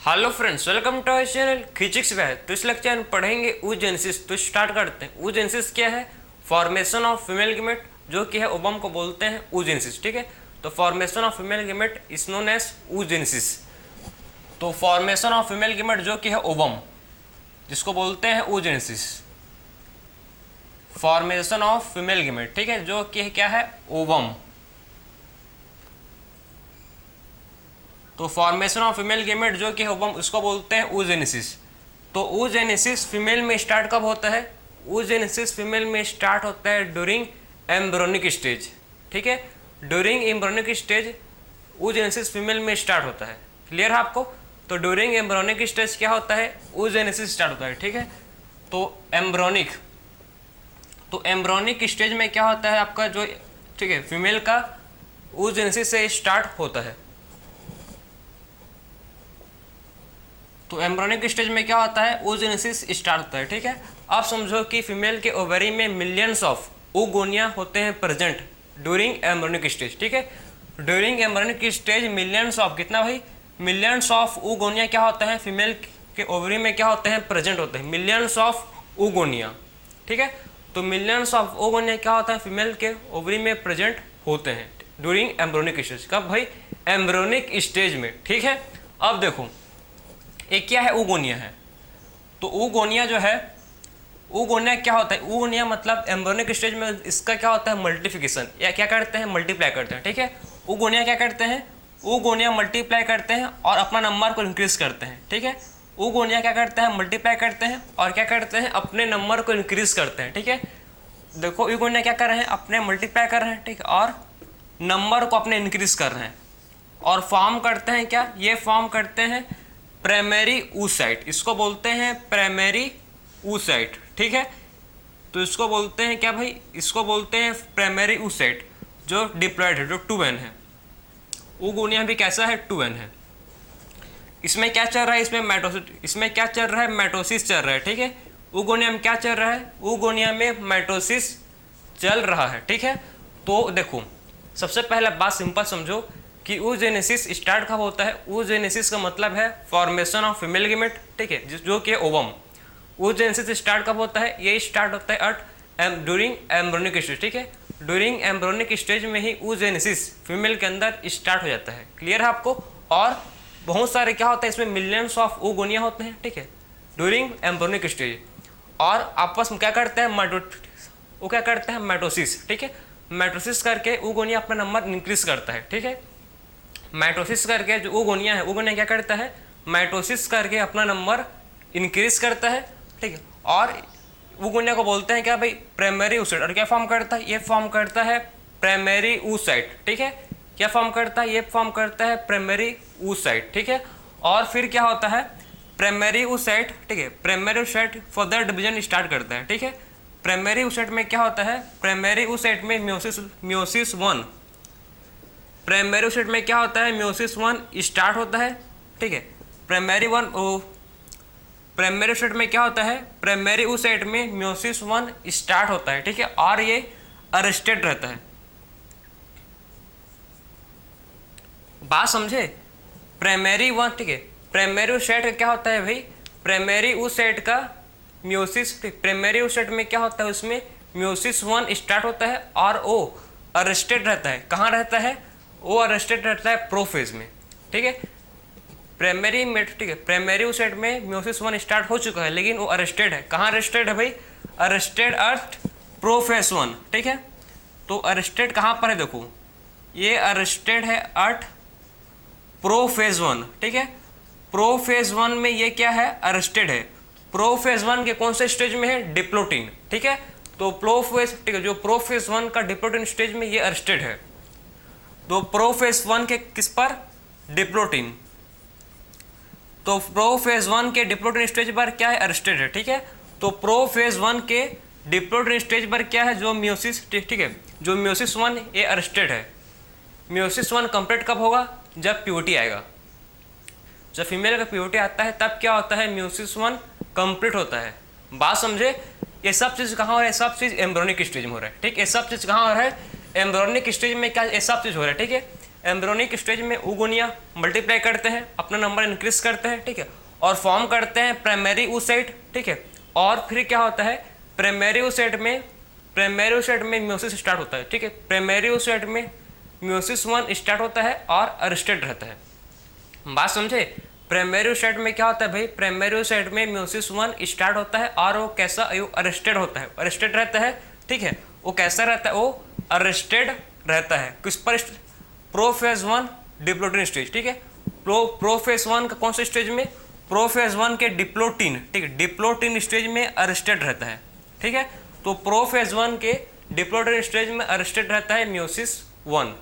Hello friends, welcome to our channel physics Vaid. तो इस lecture में पढ़ेंगे oogenesis। तो स्टार्ट करते हैं। oogenesis क्या है? फॉर्मेशन ऑफ फीमेल गैमेट, जो कि है ओवम को बोलते हैं oogenesis। ठीक है, तो formation of female gamete is known as oogenesis। तो फॉर्मेशन ऑफ फीमेल गैमेट जो कि है ओवम, जिसको बोलते हैं oogenesis। Formation of female gamete, ठीक है, जो कि क्या है? ओवम। तो फॉर्मेशन ऑफ फीमेल गैमेट जो कि ओवम, उसको बोलते हैं oogenesis। तो oogenesis फीमेल में स्टार्ट कब होता है? oogenesis फीमेल में स्टार्ट होता है ड्यूरिंग एम्ब्रियोनिक स्टेज। ठीक है, during embryonic stage oogenesis female में स्टार्ट होता है। क्लियर है आपको? तो ड्यूरिंग एम्ब्रियोनिक स्टेज क्या होता है? oogenesis स्टार्ट होता है। ठीक है, तो एम्ब्रियोनिक स्टेज में क्या होता है आपका जो, ठीक है, फीमेल का oogenesis से स्टार्ट होता है। तो एम्ब्रियोनिक स्टेज में क्या होता है? oogenesis स्टार्ट होता है। ठीक है, आप समझो कि फीमेल के ओवरी में मिलियंस ऑफ oogonia होते हैं प्रेजेंट ड्यूरिंग एम्ब्रियोनिक स्टेज। ठीक है, during embryonic stage millions of, कितना भाई? मिलियंस ऑफ oogonia क्या होता है? फीमेल के ओवरी में क्या होते हैं? प्रेजेंट होते हैं मिलियंस ऑफ oogonia। ठीक है, तो मिलियंस ऑफ oogonia क्या होता है? फीमेल के ओवरी में प्रेजेंट होते हैं ड्यूरिंग एम्ब्रियोनिक स्टेज। कब भाई? एम्ब्रियोनिक स्टेज में। ठीक है, अब देखो एक क्या है? oogonia है। तो oogonia जो है, oogonia क्या होता है? oogonia मतलब एम्ब्रियोनिक स्टेज में इसका क्या होता है? मल्टीप्लिकेशन, या क्या करते हैं? मल्टीप्लाई करते हैं। ठीक है, oogonia क्या करते हैं? oogonia मल्टीप्लाई करते हैं और अपना नंबर को इंक्रीज करते हैं। ठीक है, oogonia क्या करते हैं? मल्टीप्लाई करते हैं और क्या करते हैं? अपने नंबर को इंक्रीज करते हैं। ठीक है, देखो oogonia क्या कर रहे हैं? अपने मल्टीप्लाई कर रहे हैं, ठीक है, और नंबर को अपने इंक्रीज कर रहे हैं और फॉर्म करते हैं क्या? ये फॉर्म करते हैं प्राइमरी oocyte। इसको बोलते हैं प्राइमरी oocyte। ठीक है, तो इसको बोलते हैं क्या भाई? इसको बोलते हैं प्राइमरी oocyte, जो डिप्लॉयड है, जो 2n है। oogonia भी कैसा है? 2n है। इसमें क्या चल रहा है? इसमें क्या चल रहा है? माइटोसिस चल रहा है। ठीक है, oogonia में क्या चल रहा है? oogonia में माइटोसिस चल रहा है। ठीक है, तो देखो सबसे पहले बात सिंपल समझो कि oogenesis स्टार्ट कब होता है? oogenesis का मतलब है फॉर्मेशन ऑफ फीमेल गैमेट। ठीक है, जो कि ओवम। oogenesis स्टार्ट कब होता है? ये स्टार्ट होता है एट ड्यूरिंग एम्ब्रियोनिक स्टेज। ठीक है, ड्यूरिंग एम्ब्रियोनिक स्टेज में ही oogenesis फीमेल के अंदर स्टार्ट हो जाता है। क्लियर है आपको? और बहुत सारे क्या होता है इसमें? मिलियंस ऑफ oogonia होते हैं। ठीक है, ड्यूरिंग एम्ब्रियोनिक स्टेज, और आपस में क्या करते हैं? वो क्या करते हैं? माइटोसिस। ठीक है, माइटोसिस करके oogonia अपना नंबर इंक्रीज करता है। ठीक है, माइटोसिस करके जो oogonia है, oogonia क्या करता है? माइटोसिस करके अपना नंबर इंक्रीज करता है। ठीक है, और oogonia को बोलते हैं क्या भाई? Primary oocyte। और क्या फॉर्म करता है? ये फॉर्म करता है प्राइमरी oocyte। ठीक है, क्या फॉर्म करता है? ये फॉर्म करता है प्राइमरी oocyte। ठीक है, और फिर क्या होता है? प्राइमरी oocyte, ठीक है, primary oocyte further division start करता है। ठीक है, प्राइमरी oocyte में क्या होता है? प्राइमरी oocyte में म्योसिस 1, प्राइमरी oocyte में क्या होता है? म्योसिस 1 स्टार्ट होता है। ठीक है, प्राइमरी oocyte में क्या होता है? प्राइमरी oocyte में म्योसिस 1 स्टार्ट होता है। ठीक है, और ये अरेस्टेड रहता है। बात समझे? प्राइमरी 1, ठीक है, प्राइमरी oocyte का क्या होता है भाई? प्राइमरी oocyte का म्योसिस, प्राइमरी oocyte में क्या होता है? उसमें म्योसिस 1 स्टार्ट होता है और वो अरेस्टेड रहता है। कहाँ रहता है? वो अरेस्टेड रहता है प्रोफेज में। ठीक है, प्राइमरी में, ठीक है, प्राइमरी oocyte में म्योसिस 1 स्टार्ट हो चुका है, लेकिन वो अरेस्टेड है। कहाँ अरेस्टेड है भाई? Arrested eight prophase 1। ठीक है, तो अरेस्टेड कहाँ पर है? देखो ये अरेस्टेड है एट प्रोफेज 1। ठीक है, प्रोफेज 1 में ये क्या है? अरेस्टेड है। प्रोफेज 1 के कौन से स्टेज में है? डिप्लोटिन। ठीक है, तो प्रोफेज, ठीक है, जो प्रोफेज 1 का डिप्लोटिन स्टेज में ये अरेस्टेड है। तो प्रोफेज 1 के किस पर? डिप्लोटिन। तो प्रोफेज 1 के डिप्लोटिन स्टेज पर क्या है? अरेस्टेड है। ठीक है, तो प्रोफेज 1 के डिप्लोटिन स्टेज पर क्या है? जो म्योसिस, ठीक है, जो म्योसिस 1 ये अरेस्टेड है। म्योसिस 1 कंप्लीट कब होगा? जब प्यूबर्टी आएगा। जब फीमेल का प्यूबर्टी आता है तब क्या होता है? म्योसिस 1 कंप्लीट होता है। बात समझे? ये सब चीज़ कहाँ हो रहा है? सब चीज़ एम्ब्रियोनिक स्टेज में हो रहा है। ठीक, ये सब चीज़ कहाँ हो रहा है? एम्ब्रियोनिक स्टेज में क्या ये सब चीज़ हो रहा है। ठीक है, एम्ब्रियोनिक स्टेज में oogonia मल्टीप्लाई करते हैं, अपना नंबर इंक्रीज करते हैं, ठीक है, और फॉर्म करते हैं प्राइमरी oocyte, ठीक है, और फिर क्या होता है प्राइमरी oocyte में म्योसिस स्टार्ट होता है, ठीक है, प्राइमरी oocyte में म्योसिस 1 स्टार्ट होता है और अरेस्टेड रहता है। बात समझे, प्राइमरी oocyte में क्या होता है भाई, प्राइमरी oocyte में म्योसिस 1 स्टार्ट होता है और वो कैसा अरेस्टेड होता है, अरेस्टेड रहता है, ठीक है, वो कैसा रहता है, वो अरेस्टेड रहता है किस पर, प्रोफेज 1 डिप्लोटिन स्टेज, ठीक है, प्रोफेज 1 का कौन से स्टेज में, प्रोफेज 1 के डिप्लोटिन, ठीक है, डिप्लोटिन स्टेज में अरेस्टेड रहता है, ठीक है, तो प्रोफेज 1 के डिप्लोटिन स्टेज में अरेस्टेड रहता है म्योसिस 1।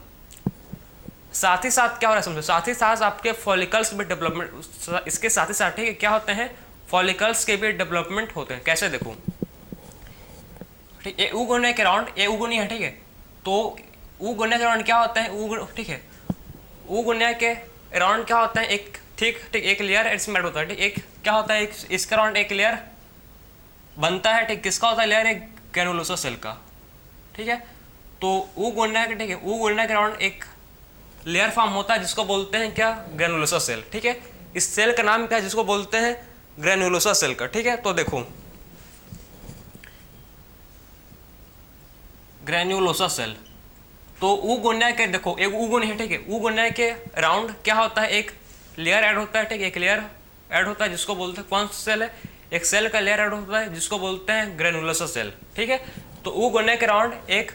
साथ ही साथ क्या हो रहा है समझो, साथ ही साथ आपके फॉलिकल्स भी डेवलपमेंट, इसके साथ ही साथ, ठीक है, क्या होते हैं फॉलिकल्स के भी डेवलपमेंट होते हैं, कैसे देखो, ठीक, ये oogonia के अराउंड, ये oogonia है, ठीक है, तो oogonia के अराउंड क्या होता है, ठीक है, oogonia के अराउंड क्या होता है, एक ठीक एक लेयर इसमें ऐड होता है, ठीक, एक क्या होता है, इसके अराउंड एक लेयर बनता है, ठीक, किसका होता है लेयर, एक ग्रेनुलोसा सेल का, ठीक है, तो oogonia के, ठीक है, oogonia के अराउंड एक लेयर फॉर्म होता है जिसको बोलते हैं क्या, ग्रेनुलोसा सेल, ठीक है, इस सेल का नाम क्या है जिसको बोलते हैं ग्रेनुलोसा सेल का, ठीक है, तो देखो ग्रेन्युलोसा सेल, तो oogonia के देखो एक oogonia है, ठीक है, oogonia के अराउंड क्या होता है, एक लेयर ऐड होता है, ठीक है, एक लेयर ऐड होता है जिसको बोलते हैं, कौन सा सेल है, एक सेल का लेयर ऐड होता है जिसको बोलते हैं ग्रेनुलोसा सेल, ठीक है, तो oogonia के अराउंड एक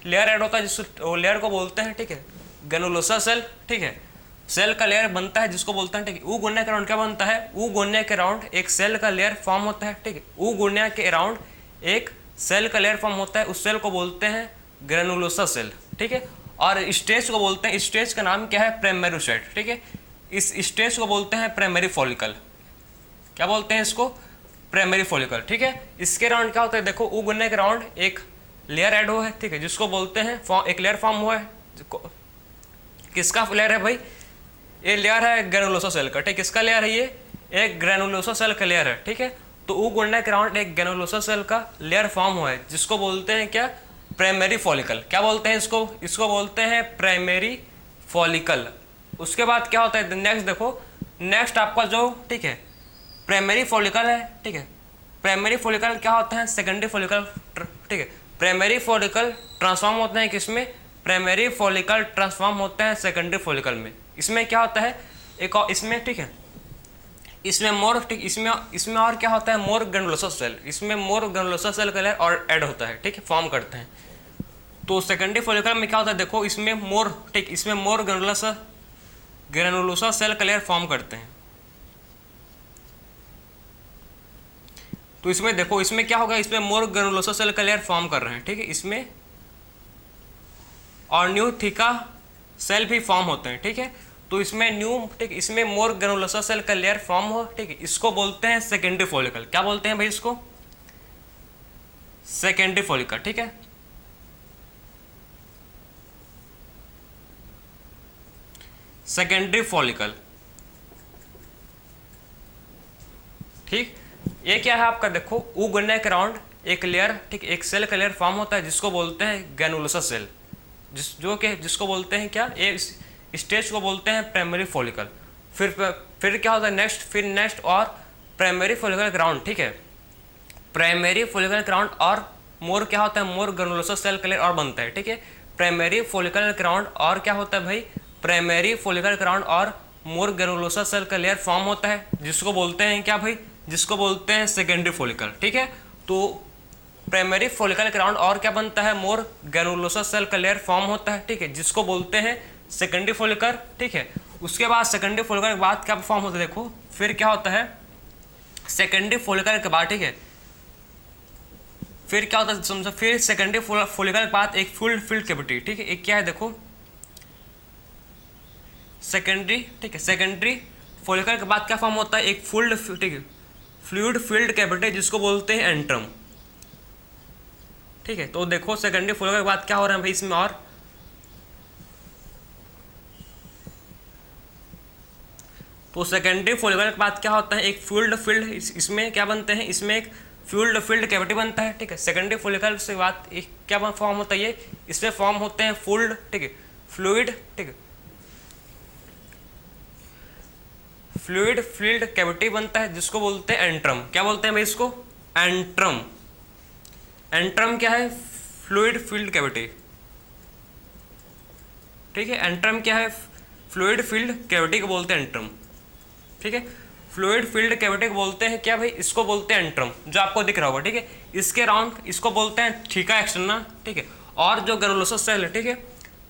लेयर ऐड होता है जिस लेयर को बोलते हैं, ठीक है, ग्रेनुलोसा सेल, ठीक है, सेल का लेयर बनता है जिसको बोलते हैं, ठीक है, oogonia के अराउंड क्या बनता है, oogonia के अराउंड एक सेल का लेयर फॉर्म होता है, ठीक है, oogonia के अराउंड एक सेल का लेयर फॉर्म होता है, उस सेल को बोलते हैं ग्रेनुलोसा सेल, ठीक है, और स्टेज को बोलते हैं, स्टेज का नाम क्या है, प्राइमरी oocyte, ठीक है, इस स्टेज को बोलते हैं प्राइमरी फॉलिकल, क्या बोलते हैं इसको, प्राइमरी फॉलिकल, ठीक है, इसके अराउंड क्या होता है, देखो oogonia के अराउंड एक लेयर ऐड हुआ है, ठीक है, जिसको बोलते हैं एक लेयर फॉर्म हुआ है, किसका लेयर है भाई, ये लेयर है ग्रेनुलोसा सेल का, ठीक, किसका लेयर है, ये एक ग्रेनुलोसा सेल का लेयर है, ठीक है, तो oogonia के अराउंड एक ग्रेनुलोसा सेल का लेयर फॉर्म हुआ है जिसको बोलते हैं क्या, प्राइमरी फॉलिकल, क्या बोलते हैं इसको बोलते हैं प्राइमरी फॉलिकल। उसके बाद क्या होता है नेक्स्ट, देखो नेक्स्ट आपका जो, ठीक है, प्राइमरी फॉलिकल है, ठीक है, प्राइमरी फॉलिकल क्या होता है, सेकेंडरी फॉलिकल, ठीक है, प्राइमरी फॉलिकल ट्रांसफॉर्म होते हैं किसमें, प्राइमरी फॉलिकल ट्रांसफॉर्म होते हैं सेकेंडरी फॉलिकल में, इसमें क्या होता है एक और इसमें, ठीक है, इसमें मोर, ठीक, इसमें और क्या होता है, मोर ग्रेनुलोसा सेल, इसमें मोर ग्रेनुलोसा सेल का लेयर और ऐड होता है, ठीक है, फॉर्म करते हैं, तो सेकेंडरी फॉलिकल में क्या होता है, देखो इसमें मोर, ठीक, इसमें मोर ग्रेनुलोसा सेल का लेयर फॉर्म करते हैं, तो इसमें देखो इसमें क्या होगा, इसमें मोर ग्रेनुलोसा सेल का लेयर फॉर्म कर रहे हैं, ठीक है, इसमें और न्यू थीका सेल भी फॉर्म होते हैं, ठीक है, तो इसमें न्यू, ठीक, इसमें मोर ग्रेनुलोसा सेल का लेयर फॉर्म हो, ठीक है, इसको बोलते हैं सेकेंडरी फॉलिकल, क्या बोलते हैं भाई इसको, सेकेंडरी फॉलिकल, ठीक है, सेकेंडरी फॉलिकल, ठीक, ये क्या है आपका, देखो oogonia के अराउंड एक लेयर, ठीक, एक सेल का लेयर फॉर्म होता है जिसको बोलते हैं ग्रेनुलोसा सेल, जिसको बोलते हैं क्या, ये स्टेज को बोलते हैं प्राइमरी फॉलिकल, फिर क्या होता है नेक्स्ट और प्राइमरी फॉलिकल ग्राउंड, ठीक है, प्राइमरी फॉलिकल ग्राउंड और मोर क्या होता है, मोर ग्रेनुलोसा सेल का लेयर और बनता है, ठीक है, प्राइमरी फॉलिकल ग्राउंड और क्या होता है भाई, प्राइमरी फॉलिकल ग्राउंड और मोर ग्रेनुलोसा सेल का लेयर फॉर्म होता है जिसको बोलते हैं क्या भाई, जिसको बोलते हैं सेकेंडरी फॉलिकल, ठीक है, तो प्राइमरी फॉलिकल ग्राउंड और क्या बनता है, मोर ग्रेनुलोसा सेल का लेयर फॉर्म होता है, ठीक है, जिसको बोलते हैं सेकेंडरी फॉलिकल, ठीक है, उसके बाद सेकेंडरी फॉलिकल के बाद क्या फॉर्म होता है, देखो फिर क्या होता है सेकेंडरी फॉलिकल के बाद, ठीक है, फिर क्या होता है समझो, फिर सेकेंडरी फॉलिकल के बाद एक फील्ड कैविटी, ठीक है, एक क्या है देखो सेकेंडरी, ठीक है, सेकेंडरी फॉलिकल के बाद क्या फॉर्म होता है, एक फील्ड, ठीक है, फ्लूइड फील्ड कैविटी जिसको बोलते हैं एंट्रम, ठीक है, तो देखो सेकेंडरी फॉलिकल के बाद क्या हो रहा है भाई इसमें, और तो सेकेंडरी फॉलिकल के बाद क्या होता है, एक फील्ड इसमें क्या बनते हैं, इसमें एक फील्ड कैविटी बनता है, ठीक है, सेकेंडरी फॉलिकल से बाद एक क्या फॉर्म होता है, ये इसमें फॉर्म होते हैं फील्ड, ठीक है, फ्लूइड, ठीक है, फ्लूइड फील्ड कैविटी बनता है जिसको बोलते हैं एंट्रम। क्या बोलते हैं भाई इसको? एंट्रम। एंट्रम क्या है? फ्लूइड फील्ड कैविटी, ठीक है। एंट्रम क्या है? फ्लूइड फील्ड कैविटी को बोलते हैं एंट्रम, ठीक है। फ्लूइड फील्ड कैविटी को बोलते हैं क्या भाई? इसको बोलते हैं एंट्रम, जो आपको दिख रहा होगा, ठीक है। इसके राउंड इसको बोलते हैं थीका एक्सटर्ना, ठीक है। और जो ग्रेनुलोसा सेल है, ठीक है,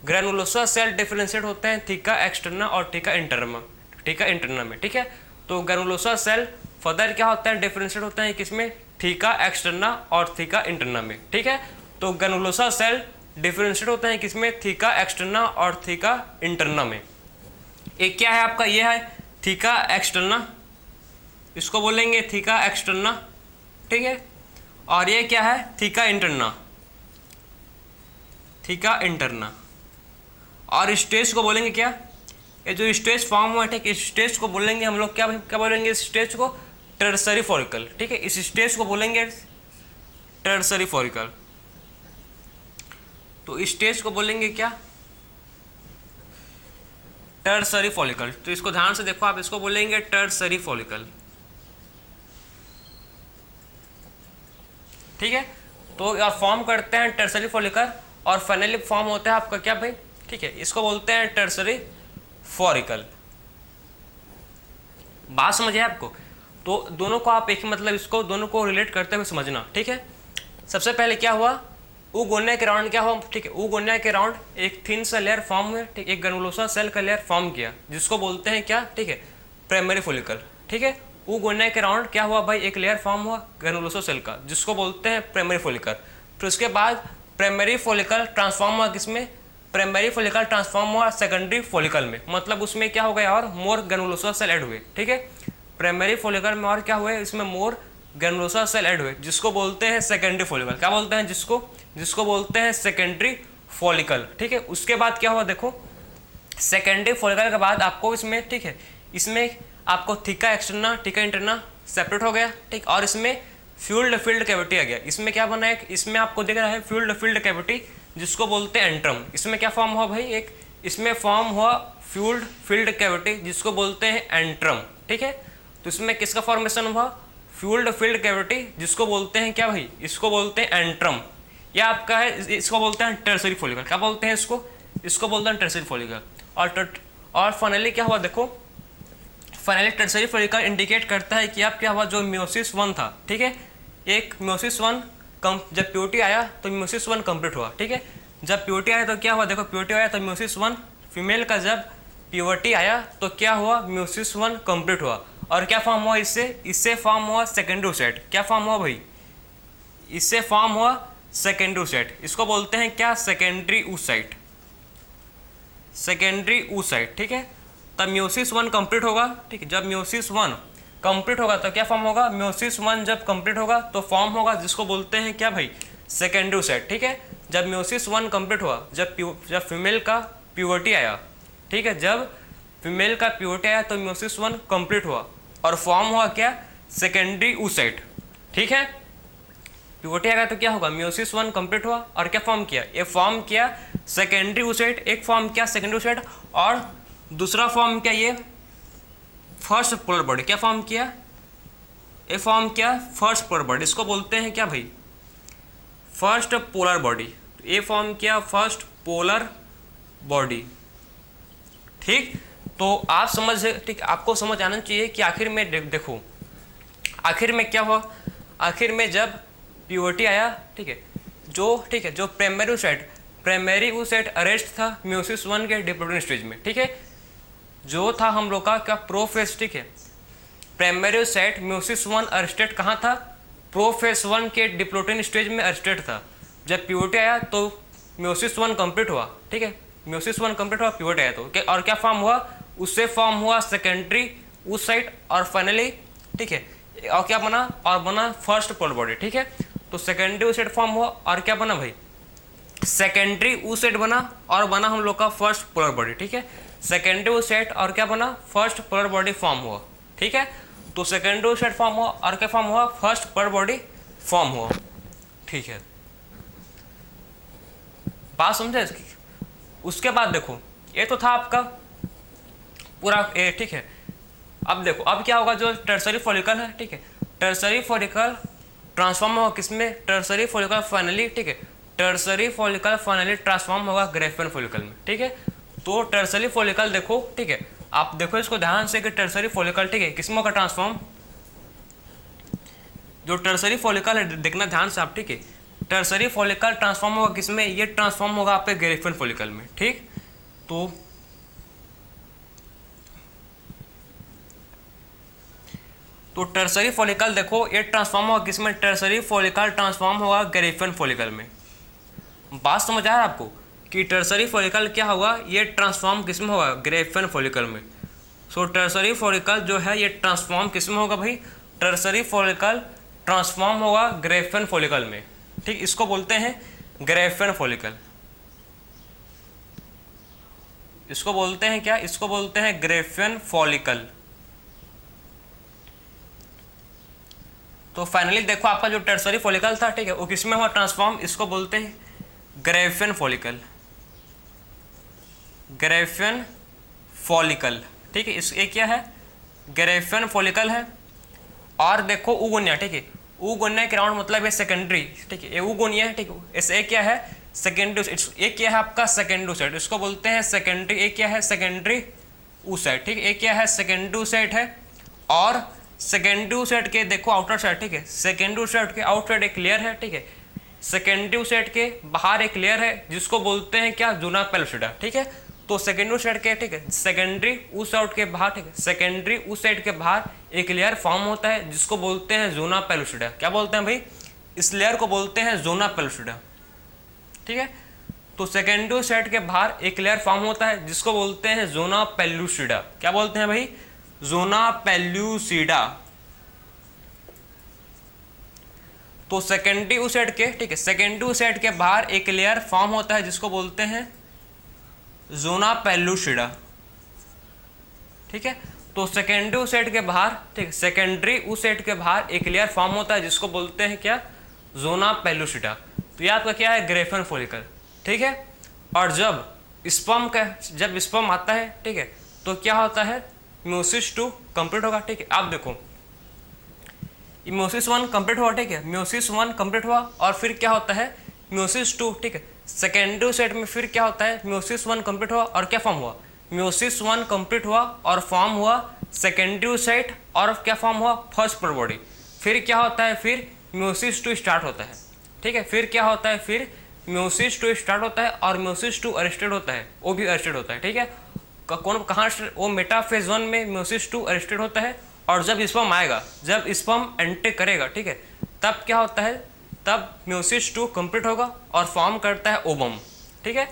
ग्रेनुलोसा सेल डिफरेंशिएट होते हैं थीका एक्सटर्ना और थीका इंटरना, थीका इंटरना में, ठीक है। तो ग्रेनुलोसा सेल फर्दर क्या होता है? डिफरेंशिएट होता है किसमें? थीका एक्सटर्ना और थीका इंटरना में, ठीक है। तो ग्रेनुलोसा सेल डिफरेंशिएट होता है किसमें? थीका एक्सटर्ना और थीका इंटरना में। एक क्या है आपका? ये है थीका एक्सटर्ना, इसको बोलेंगे थीका एक्सटर्ना, ठीक है। और ये क्या है? Theca interna, theca interna. और स्टेज को बोलेंगे क्या? ये जो स्टेज फॉर्म हुआ है, ठीक है, इस स्टेज को बोलेंगे हम लोग क्या भाई? क्या बोलेंगे इस स्टेज को? टर्सरी फॉलिकल, ठीक है। इस स्टेज को बोलेंगे टर्सरी फॉलिकल। तो इस स्टेज को बोलेंगे क्या? Tertiary follicle. तो इसको ध्यान से देखो आप, इसको बोलेंगे टर्सरी फॉलिकल, ठीक है। तो यार फॉर्म करते हैं टर्सरी फॉलिकल और फाइनली फॉर्म होता है आपका क्या भाई? ठीक है, इसको बोलते हैं टर्सरी फॉलिकल। बात समझे आपको? तो दोनों को आप एक ही मतलब इसको दोनों को रिलेट करते हुए समझना, ठीक है। सबसे पहले क्या हुआ? ऊगोनिया के राउंड क्या हुआ? ठीक है, ऊगोनिया के राउंड एक थिन सा लेयर फॉर्म हुए, ठीक, एक ग्रेनुलोसा सेल का लेयर फॉर्म किया जिसको बोलते हैं क्या? ठीक है, प्राइमरी फॉलिकल, ठीक है। ऊगोनिया के राउंड क्या हुआ भाई? एक लेयर फॉर्म हुआ ग्रेनुलोसा सेल का जिसको बोलते हैं प्राइमरी फॉलिकल। फिर उसके बाद प्राइमरी फॉलिकल ट्रांसफॉर्म हुआ किसमें? प्राइमरी फॉलिकल ट्रांसफॉर्म हुआ सेकेंडरी फॉलिकल में। मतलब उसमें क्या हो गया? और मोर ग्रेनुलोसा सेल ऐड हुए, ठीक है। प्राइमरी फॉलिकल में और क्या हुए? इसमें मोर ग्रेनुलोसा सेल ऐड हुए जिसको बोलते हैं सेकेंडरी फॉलिकल। क्या बोलते हैं जिसको बोलते हैं सेकेंडरी फॉलिकल, ठीक है। उसके बाद क्या हुआ? देखो, सेकेंडरी फॉलिकल के बाद आपको इसमें, ठीक है, इसमें आपको theca externa theca interna separate हो गया, ठीक। और इसमें फ्यूल्ड फील्ड कैविटी आ गया। इसमें क्या बना है? इसमें आपको दिख रहा है फ्यूल्ड फील्ड कैविटी जिसको बोलते हैं एंट्रम। इसमें क्या फॉर्म हुआ भाई? एक इसमें फॉर्म हुआ फ्यूल्ड फील्ड कैविटी जिसको बोलते हैं एंट्रम, ठीक है। तो इसमें किसका फॉर्मेशन हुआ? फ्यूल्ड फील्ड कैविटी जिसको बोलते हैं क्या भाई? इसको बोलते हैं एंट्रम। यह आपका है, इसको बोलते हैं टर्सरी फॉलिकल। क्या बोलते हैं इसको बोलते हैं टर्सरी फॉलिकल। और फाइनली क्या हुआ? देखो, फाइनली टर्सरी फॉलिकल इंडिकेट करता है कि आप क्या हुआ? जो मियोसिस 1 था, ठीक है, एक मियोसिस 1 जब प्यूटी आया तो मियोसिस 1 कंप्लीट हुआ, ठीक है। जब प्यूटी आया तो क्या हुआ? देखो, प्यूटी आया तो मियोसिस 1 फीमेल का जब प्यूबर्टी आया तो क्या हुआ? मियोसिस 1 कंप्लीट हुआ। और क्या फॉर्म हुआ? इससे फॉर्म हुआ सेकेंडरी ओसाइट। क्या फॉर्म हुआ भाई? इससे फॉर्म हुआ सेकेंडरी ओसाइट। इसको बोलते हैं क्या? सेकेंडरी oocyte, सेकेंडरी oocyte, ठीक है। तब मियोसिस 1 कंप्लीट होगा, ठीक है। जब मियोसिस 1 कंप्लीट होगा तो क्या फॉर्म होगा? मियोसिस 1 जब कंप्लीट होगा तो फॉर्म होगा जिसको बोलते हैं क्या भाई? सेकेंडरी oocyte, ठीक है। जब मियोसिस 1 कंप्लीट हुआ, जब फीमेल का प्यूबर्टी आया, ठीक है, जब फीमेल का प्यूबर्टी आया तो मियोसिस 1 कंप्लीट हुआ और फॉर्म हुआ क्या? सेकेंडरी oocyte, ठीक है। प्यूबर्टी आ गया तो क्या होगा? मियोसिस 1 कंप्लीट हुआ और क्या फॉर्म किया? ये फॉर्म किया सेकेंडरी oocyte। एक फॉर्म किया सेकेंडरी oocyte और दूसरा फॉर्म क्या? ये फर्स्ट पोलर बॉडी। क्या फॉर्म किया? ये फॉर्म किया फर्स्ट पोलर बॉडी। इसको बोलते हैं क्या भाई? First polar body. ये फॉर्म किया फर्स्ट पोलर बॉडी, ठीक। तो आप समझ, ठीक, आपको समझ आना चाहिए कि आखिर में देखो, आखिर में क्या हुआ? आखिर में जब प्यूबर्टी आया, ठीक है, जो प्राइमरी oocyte अरेस्ट था मियोसिस 1 के डिप्लोइडिंग स्टेज में, ठीक है। जो था हम लोग का क्या? प्रोफेज, ठीक है। प्राइमरी oocyte मियोसिस 1 अरेस्टेड कहाँ था? प्रोफेज 1 के डिप्लोइडिंग स्टेज में अरेस्टेड था। जब प्यूबर्टी आया तो मियोसिस 1 कंप्लीट हुआ, ठीक है। मियोसिस 1 कंप्लीट हुआ, प्यूबर्टी आया तो और क्या फॉर्म हुआ? उससे फॉर्म हुआ सेकेंडरी oocyte और फाइनली, ठीक है, और क्या बना? और बना फर्स्ट पोलर बॉडी, ठीक है। तो सेकेंडरी oocyte फॉर्म हुआ और क्या बना भाई? सेकेंडरी oocyte बना और बना हम लोग का फर्स्ट पोलर बॉडी, ठीक है। सेकेंडरी oocyte और क्या बना? फर्स्ट पोलर बॉडी फॉर्म हुआ, ठीक है। तो सेकेंडरी oocyte फॉर्म हुआ और क्या फॉर्म हुआ? फर्स्ट पोलर बॉडी फॉर्म हुआ, ठीक है। बात समझे इसकी? उसके बाद देखो ये तो था आपका पूरा ए, ठीक है। अब देखो अब क्या होगा, जो टर्सरी फॉलिकल है, ठीक है, टर्सरी फॉलिकल ट्रांसफॉर्म होगा किसमें, टर्सरी फॉलिकल फाइनली, ठीक है, टर्सरी फॉलिकल फाइनली ट्रांसफॉर्म होगा ग्रेफेन फॉलिकल में, ठीक है। तो टर्सरी फॉलिकल देखो, ठीक है, आप देखो इसको ध्यान से कि टर्सरी फॉलिकल, ठीक है, किसमें होगा ट्रांसफॉर्म, जो टर्सरी फॉलिकल है देखना ध्यान से आप, ठीक है, टर्सरी फॉलिकल ट्रांसफॉर्म होगा किसमें, ये ट्रांसफॉर्म होगा आपके ग्रेफेन फॉलिकल में, ठीक। तो टर्सरी फॉलिकल देखो ये ट्रांसफॉर्म होगा किसमें, टर्सरी फॉलिकल ट्रांसफॉर्म होगा ग्रेफेन फॉलिकल में। बात समझ आया आपको कि टर्सरी फॉलिकल क्या होगा, ये ट्रांसफॉर्म किसमें होगा, ग्रेफेन फॉलिकल में। सो टर्सरी फॉलिकल जो है ये ट्रांसफॉर्म किसमें होगा भाई, टर्सरी फॉलिकल ट्रांसफॉर्म होगा ग्रेफेन फॉलिकल में, ठीक। इसको बोलते हैं ग्रेफेन फॉलिकल, इसको बोलते हैं क्या, इसको बोलते हैं ग्रेफेन फॉलिकल। तो फाइनली देखो आपका जो टर्सरी फॉलिकल था, ठीक है, वो किसमें हुआ ट्रांसफॉर्म, इसको बोलते हैं ग्रेफेन फॉलिकल, ग्रेफेन फॉलिकल, ठीक है। इस ये क्या है, ग्रेफेन फॉलिकल है। और देखो उगोनिया, ठीक है, उगोनिया के राउंड मतलब ये सेकेंडरी, ठीक है, ये उगोनिया है, ठीक है, इसे क्या है सेकेंडरी, ये क्या है आपका सेकेंडरी सेट, इसको बोलते हैं सेकेंडरी, ये क्या है सेकेंडरी ऊसेट, ठीक है, ये क्या है सेकेंडरी ऊसेट है। और सेकेंडरी सेट के देखो आउटर साइड, ठीक है, सेकेंडरी सेट के आउटसाइड एक लेयर है, ठीक है, सेकेंडरी सेट के बाहर एक लेयर है जिसको बोलते हैं क्या, ज़ोना पेलोसिडा, ठीक है। तो सेकेंडरी सेट के, ठीक है, सेकेंडरी उस साइड के बाहर, ठीक है, सेकेंडरी उस साइड के बाहर एक लेयर फॉर्म होता है जिसको बोलते हैं ज़ोना पेलोसिडा। क्या बोलते हैं भाई, इस लेयर को बोलते हैं ज़ोना पेलोसिडा, ठीक है। तो सेकेंडरी सेट के बाहर एक लेयर फॉर्म होता है जिसको बोलते हैं ज़ोना पेल्यूसिडा। क्या बोलते हैं भाई, ज़ोना पेल्यूसिडा। तो सेकेंडरी ऊसेट के, ठीक है, सेकेंडरी ऊसेट के बाहर एक लेयर फॉर्म होता है जिसको बोलते हैं ज़ोना पेल्यूसिडा, ठीक है। तो सेकेंडरी ऊसेट के बाहर, ठीक है, सेकेंडरी ऊसेट के बाहर एक लेयर फॉर्म होता है जिसको बोलते हैं क्या, ज़ोना पेल्यूसिडा। तो ये आपका क्या है, ग्रेफेन फॉलिकल, ठीक है। और जब स्पर्म आता है, ठीक है, तो क्या होता है, म्योसिस 2 कंप्लीट होगा, ठीक है। आप देखो म्योसिस 1 कंप्लीट हुआ, ठीक है, म्योसिस 1 कंप्लीट हुआ और फिर क्या होता है म्योसिस 2, ठीक है, सेकेंडरी सेट में फिर क्या होता है, म्योसिस 1 कंप्लीट हुआ और क्या फॉर्म हुआ, म्योसिस 1 कंप्लीट हुआ और फॉर्म हुआ सेकेंडरी सेट और क्या फॉर्म हुआ, फर्स्ट पर बॉडी। फिर क्या होता है, फिर म्योसिस 2 स्टार्ट होता है, ठीक है, फिर क्या होता है, फिर म्योसिस 2 स्टार्ट होता है और म्योसिस 2 अरेस्टेड होता है, वो भी अरेस्टेड होता है, ठीक है। कौन कहाँ, वो मेटाफेज 1 में म्योसिस 2 अरेस्टेड होता है। और जब स्पर्म आएगा, जब स्पर्म एंटर करेगा, ठीक है, तब क्या होता है, तब म्योसिस 2 कंप्लीट होगा और फॉर्म करता है ओवम, ठीक है।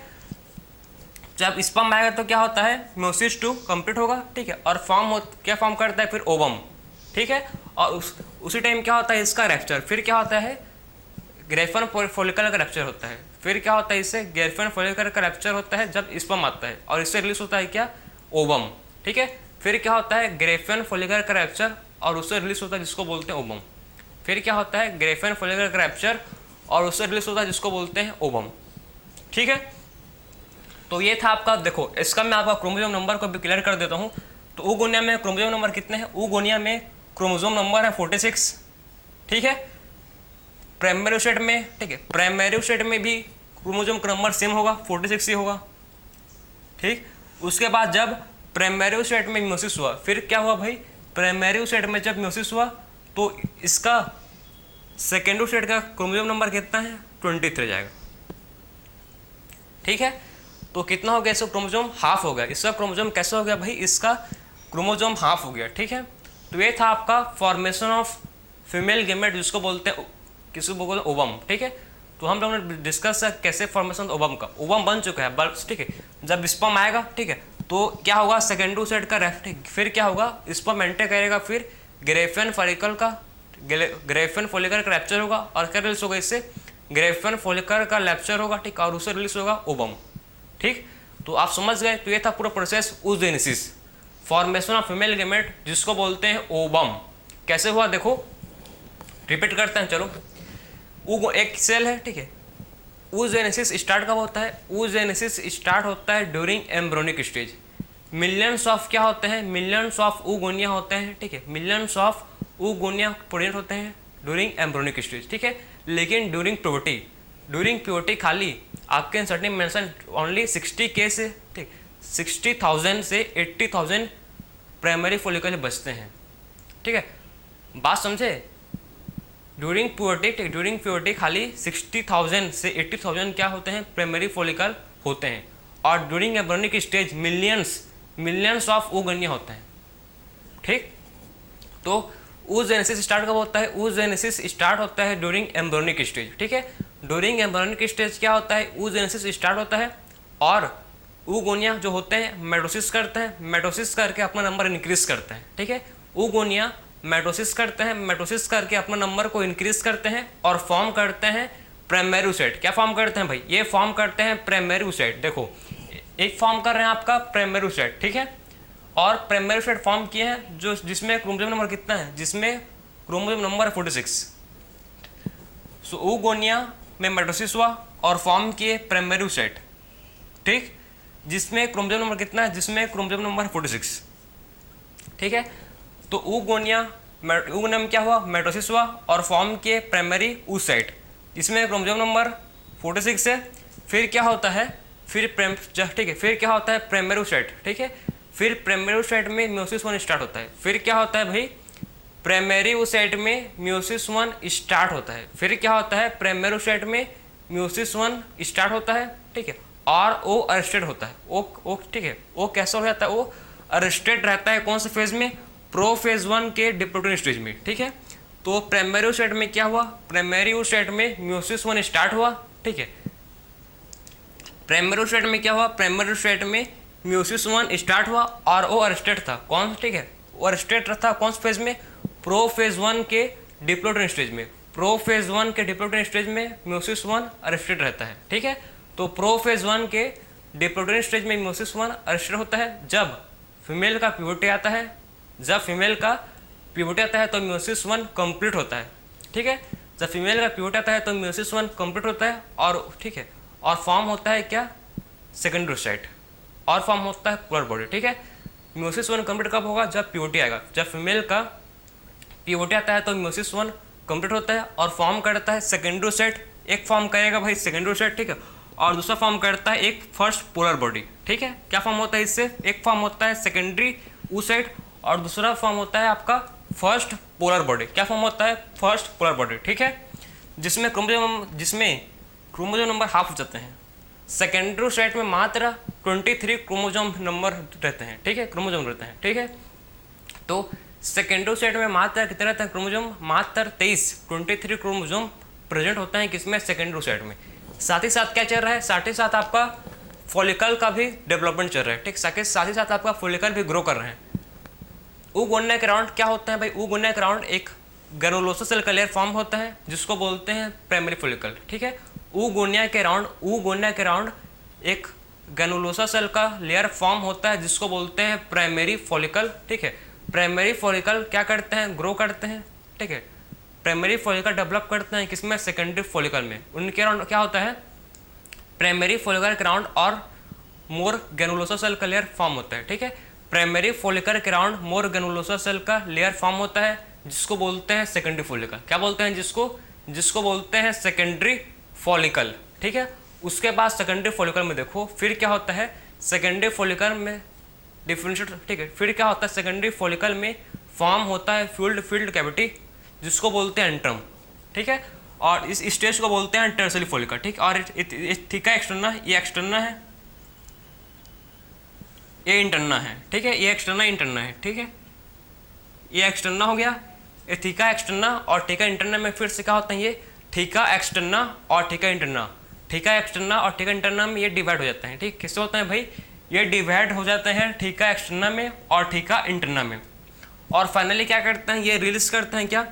जब स्पर्म आएगा तो क्या होता है, म्योसिस 2 कंप्लीट होगा, ठीक है, और क्या फॉर्म करता है, फिर ओवम, ठीक है। और उसी टाइम क्या होता है, इसका रैप्चर, फिर क्या होता है, ग्रेफेन फॉलिकल का रैप्चर होता है। फिर क्या होता है, इससे ग्रेफेन फॉलिकल का रैप्चर होता है जब स्पर्म आता है और इससे रिलीज होता है क्या, ओवम, ठीक है। फिर क्या होता है, ग्रेफेन फॉलिकल का रैप्चर और उससे रिलीज होता है जिसको बोलते हैं ओवम। फिर क्या होता है, ग्रेफेन फॉलिकल का रैप्चर और उससे रिलीज होता है जिसको बोलते हैं ओवम, ठीक है। तो ये था आपका, देखो इसका मैं आपका क्रोमोसोम नंबर को भी क्लियर कर देता हूँ। तो ऊगोनिया में क्रोमोसोम नंबर कितने हैं, ऊगोनिया में क्रोमोसोम नंबर है 46, ठीक है। प्राइमरी सेट में, ठीक है, प्राइमरी सेट में भी क्रोमोसोम का नंबर सेम होगा, 46 ही होगा, ठीक। उसके बाद जब प्राइमरी सेट में म्योसिस हुआ, फिर क्या हुआ भाई, प्राइमरी सेट में जब म्योसिस हुआ तो इसका सेकेंडरी सेट का क्रोमोसोम नंबर कितना है, 23 जाएगा, ठीक है। तो कितना हो गया, इसका क्रोमोसोम हाफ हो गया। इसका क्रोमोसोम कैसे हो गया भाई, इसका क्रोमोसोम हाफ हो गया, ठीक है। तो ये था आपका फॉर्मेशन ऑफ फीमेल गेमेट जिसको बोलते हैं, किसी को बोलते हैं ओवम, ठीक है। तो हम लोगों ने डिस्कस किया कैसे फॉर्मेशन ओवम का, ओवम बन चुका है बल्ब, ठीक है। जब स्पर्म आएगा, ठीक है, तो क्या होगा, सेकेंडरी सेट का फिर क्या होगा, स्पर्म एंटर करेगा, फिर ग्रेफेन फॉलिकल का रैप्चर होगा और क्या रिलीज होगा, इससे ग्रेफेन फॉलिकल का रैप्चर होगा, ठीक, और उससे रिलीज होगा ओवम, ठीक। तो आप समझ गए। तो ये था पूरा process oogenesis, formation of female gamete जिसको बोलते हैं ओवम। कैसे हुआ देखो, रिपीट करते हैं, चलो। एक सेल है, ठीक है, oogenesis स्टार्ट कब होता है? oogenesis स्टार्ट होता है during embryonic stage. Millions of क्या होते हैं? मिलियंस ऑफ oogonia होते हैं, ठीक है, मिलियंस ऑफ oogonia प्रोड्यूस होते हैं ड्यूरिंग एम्ब्रोनिक स्टेज, ठीक है। लेकिन ड्यूरिंग प्योरिटी खाली आपके इंसर्टिंग मेंशन ओनली 60 के से, ठीक, 60,000 से 80,000 प्राइमरी फॉलिकल बचते हैं, ठीक है, बात समझे। ड्यूरिंग प्योरिटी खाली 60,000 से 80,000 क्या होते हैं? प्राइमरी फॉलिकल होते हैं। और during embryonic stage millions of oogonia होते हैं, ठीक। तो oogenesis स्टार्ट कब होता है? oogenesis स्टार्ट होता है ड्यूरिंग एम्ब्रियोनिक स्टेज, ठीक है। ड्यूरिंग एम्ब्रियोनिक स्टेज क्या होता है? oogenesis स्टार्ट होता है और oogonia जो होते हैं मेटोसिस करते हैं, मेटोसिस करके अपना नंबर इंक्रीज करते हैं, ठीक है। oogonia मेटोसिस करते हैं, मेटोसिस करके अपना नंबर को इंक्रीज करते हैं और फॉर्म करते हैं प्राइमेरूसाइट। क्या फॉर्म करते हैं भाई? ये फॉर्म करते हैं प्राइमेरूसाइट। देखो एक फॉर्म कर रहे हैं आपका प्राइमेरूसाइट, ठीक है, और प्राइमेरूसाइट फॉर्म किए हैं जो जिसमें क्रोमोसोम नंबर कितना है? जिसमें क्रोमोसोम नंबर 46। सो oogonia में मेटोसिस हुआ और फॉर्म किए प्राइमेरूसाइट, ठीक, जिसमें क्रोमोसोम नंबर कितना है? जिसमें क्रोमोसोम नंबर 46, ठीक है। तो oogonia में क्या हुआ? मेटोसिस हुआ और फॉर्म किए प्राइमरी oocyte, इसमें क्रोमोसोम नंबर 46 है। फिर क्या होता है? ठीक है, फिर क्या होता है? प्राइमेरूसाइट, ठीक है। फिर प्राइमेरूसाइट में म्योसिस 1 स्टार्ट होता है। फिर क्या होता है भाई? प्राइमेरूसाइट में म्योसिस 1 स्टार्ट होता है। फिर क्या होता है? प्राइमेरूसाइट में म्योसिस 1 स्टार्ट होता है, ठीक है, और वो अरेस्टेड होता है। वो ठीक है, वो कैसा हो जाता है? वो अरेस्टेड रहता है कौन से फेज में? प्रोफेज 1 के डिप्लोटोन स्टेज में, ठीक है। तो प्राइमेरूसाइट में क्या हुआ? प्राइमेरूसाइट में म्योसिस 1 स्टार्ट हुआ, ठीक है। प्राइमेरूसाइट में क्या हुआ? प्राइमेरूसाइट में म्योसिस 1 स्टार्ट हुआ और वो अरेस्टेड था कौन, ठीक है, वो अरेस्टेड था कौन से फेज में? प्रोफेज 1 के डिप्लोटोन स्टेज में। प्रोफेज 1 के डिप्लोटोन स्टेज में म्योसिस 1 अरेस्टेड रहता है, ठीक है। तो प्रोफेज 1 के डिप्लोटोन स्टेज में म्योसिस 1 अरेस्टेड होता है जब फीमेल का प्यूबर्टी आता है। जब फीमेल का प्यूबर्टी आता है तो म्योसिस 1 कंप्लीट होता है, ठीक है। जब फीमेल का प्यूबर्टी आता है तो म्योसिस 1 कंप्लीट होता है और, ठीक है, और फॉर्म होता है क्या? सेकेंडरी oocyte, और फॉर्म होता है पोलर बॉडी, ठीक है। म्योसिस 1 कंप्लीट कब होगा? जब प्यूबर्टी आएगा। जब फीमेल का प्यूबर्टी आता है तो म्योसिस 1 कंप्लीट होता है और फॉर्म करता है सेकेंडरी oocyte। एक फॉर्म करेगा भाई सेकेंडरी oocyte, ठीक है, और दूसरा फॉर्म करता है एक फर्स्ट पोलर बॉडी, ठीक है। क्या फॉर्म होता है इससे? एक फॉर्म होता है सेकेंडरी oocyte और दूसरा फॉर्म होता है आपका फर्स्ट पोलर बॉडी। क्या फॉर्म होता है? फर्स्ट पोलर बॉडी, ठीक है, जिसमें क्रोमोसोम नंबर हाफ हो जाते हैं। सेकेंडरी oocyte में मात्र 23 क्रोमोसोम नंबर रहते हैं, ठीक है, क्रोमोसोम रहते हैं, ठीक है। तो सेकेंडरी oocyte में मात्र कितने रहते हैं क्रोमोसोम? मात्र 23 क्रोमोसोम प्रेजेंट होते हैं किसमें? सेकेंडरी oocyte में। साथ ही साथ क्या चल रहा है? साथ ही साथ आपका फॉलिकल का भी डेवलपमेंट चल रहा है, ठीक, साथ ही साथ आपका फॉलिकल भी ग्रो कर रहे हैं। oogonia के अराउंड क्या होता है भाई? oogonia के अराउंड एक ग्रेनुलोसा सेल का लेयर फॉर्म होता है जिसको बोलते हैं प्राइमरी फॉलिकल, ठीक है। oogonia के अराउंड एक ग्रेनुलोसा सेल का लेयर फॉर्म होता है जिसको बोलते हैं प्राइमरी फॉलिकल, ठीक है। प्राइमरी फॉलिकल क्या करते हैं? ग्रो करते हैं, ठीक है। प्राइमरी फॉलिकल डेवलप करते हैं किसमें? सेकेंडरी फॉलिकल में। उनके अराउंड क्या होता है? प्राइमरी फॉलिकल के अराउंड और मोर ग्रेनुलोसा सेल का लेयर फॉर्म होता है, ठीक है। प्राइमरी फॉलिकल के अराउंड मोर ग्रेनुलोसा सेल का लेयर फॉर्म होता है जिसको बोलते हैं सेकेंडरी फॉलिकल। क्या बोलते हैं? जिसको बोलते हैं सेकेंडरी फॉलिकल, ठीक है। उसके बाद सेकेंडरी फॉलिकल में देखो फिर क्या होता है? सेकेंडरी फॉलिकल में डिफरेंशिएट, ठीक है, फिर क्या होता है? सेकेंडरी फॉलिकल में फॉर्म होता है फील्ड कैविटी जिसको बोलते हैं एंट्रम, ठीक है, और इस स्टेज को बोलते हैं टर्सरी फॉलिकल, ठीक। और थीका एक्सटर्ना, ये एक्सटर्ना है, ये इंटरना है, ठीक है, ये एक्सटर्ना इंटरना है, ठीक है, ये एक्सटर्ना हो गया। ये थीका एक्सटर्ना और थीका इंटरना में फिर से क्या होता है? ये थीका एक्सटर्ना और थीका इंटरना, थीका एक्सटर्ना और थीका इंटरना में ये डिवाइड हो जाते हैं, ठीक। किससे होते हैं भाई? ये डिवाइड हो जाते हैं थीका एक्सटर्ना में और थीका इंटरना में। और फाइनली क्या करते हैं? ये रिलीज करते हैं क्या?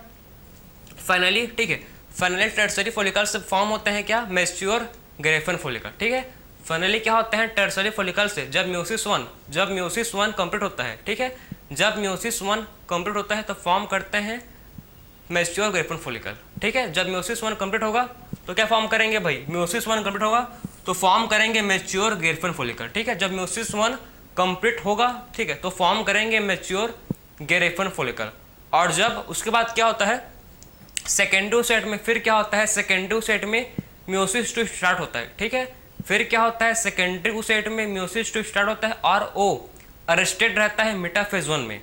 फाइनली, ठीक है, फाइनली टर्सरी फॉलिकल से फॉर्म होते हैं क्या? मैच्योर ग्रेफन फॉलिकल, ठीक है। फाइनली क्या होते हैं? टर्सरी फॉलिकल से जब म्योसिस 1 कंप्लीट होता है, ठीक है, जब म्योसिस 1 कंप्लीट होता है तो फॉर्म करते हैं मैच्योर ग्रेफन फॉलिकल। ठीक है, जब म्योसिस 1 कंप्लीट होगा तो क्या फॉर्म करेंगे भाई, म्योसिस 1 कंप्लीट होगा तो फॉर्म करेंगे मैच्योर ग्रेफन फॉलिकल। ठीक है, जब म्योसिस 1 कंप्लीट होगा, ठीक है, तो फॉर्म करेंगे मैच्योर ग्रेफन फॉलिकल। और जब उसके बाद क्या होता है सेकेंडरी सेट में, फिर क्या होता है सेकेंडरी सेट में म्योसिस 2 स्टार्ट होता है। ठीक है, फिर क्या होता है सेकेंडरी सेट में म्योसिस 2 स्टार्ट होता है और ओ अरेस्टेड रहता है मेटाफेज 1 में।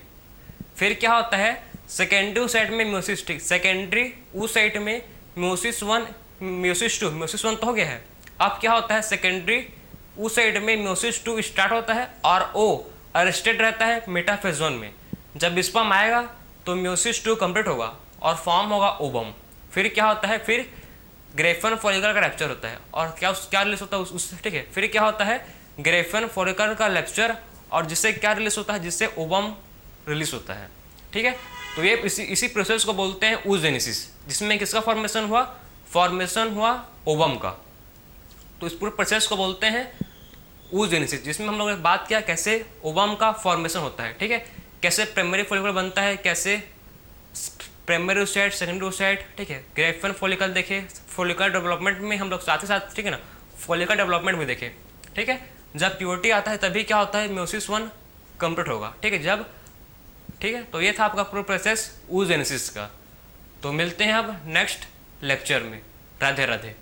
फिर क्या होता है सेकेंडरी साइट में म्योसिस, ठीक, सेकेंडरी उस साइट में म्योसिस 1 म्योसिस 2, म्योसिस 1 तो हो गया है। अब क्या होता है सेकेंडरी उस साइट में म्योसिस 2 स्टार्ट होता है और ओ अरेस्टेड रहता है मेटाफेज 1 में। जब स्पर्म आएगा तो म्योसिस 2 कंप्लीट होगा और फॉर्म होगा ओवम। फिर क्या होता है, फिर ग्रेफन फॉलिकल का रैप्चर होता है और क्या रिलीज होता है उससे, ठीक है। फिर क्या होता है ग्रेफन फॉलिकल का रैप्चर और जिससे क्या रिलीज होता है, जिससे ओवम रिलीज होता है। ठीक है, तो ये इसी प्रोसेस को बोलते हैं oogenesis, जिसमें किसका फॉर्मेशन हुआ, फॉर्मेशन हुआ ओवम का। तो इस पूरे प्रोसेस को बोलते हैं oogenesis, जिसमें हम लोगों ने बात किया कैसे ओवम का फॉर्मेशन होता है। ठीक है, कैसे प्राइमरी फॉलिकल बनता है, कैसे प्राइमरी ओसाइट, सेकेंडरी ओसाइट, ठीक है। ग्रेफन फॉलिकल देखे, फॉलिकल डेवलपमेंट में हम लोग साथ ही साथ, ठीक है ना, फॉलिकल डेवलपमेंट में देखे। ठीक है, जब प्यूबर्टी आता है तभी क्या होता है म्योसिस 1 कंप्लीट होगा। ठीक है, जब, ठीक है, तो ये था आपका पूरा प्रोसेस oogenesis का। तो मिलते हैं अब नेक्स्ट लेक्चर में। राधे राधे।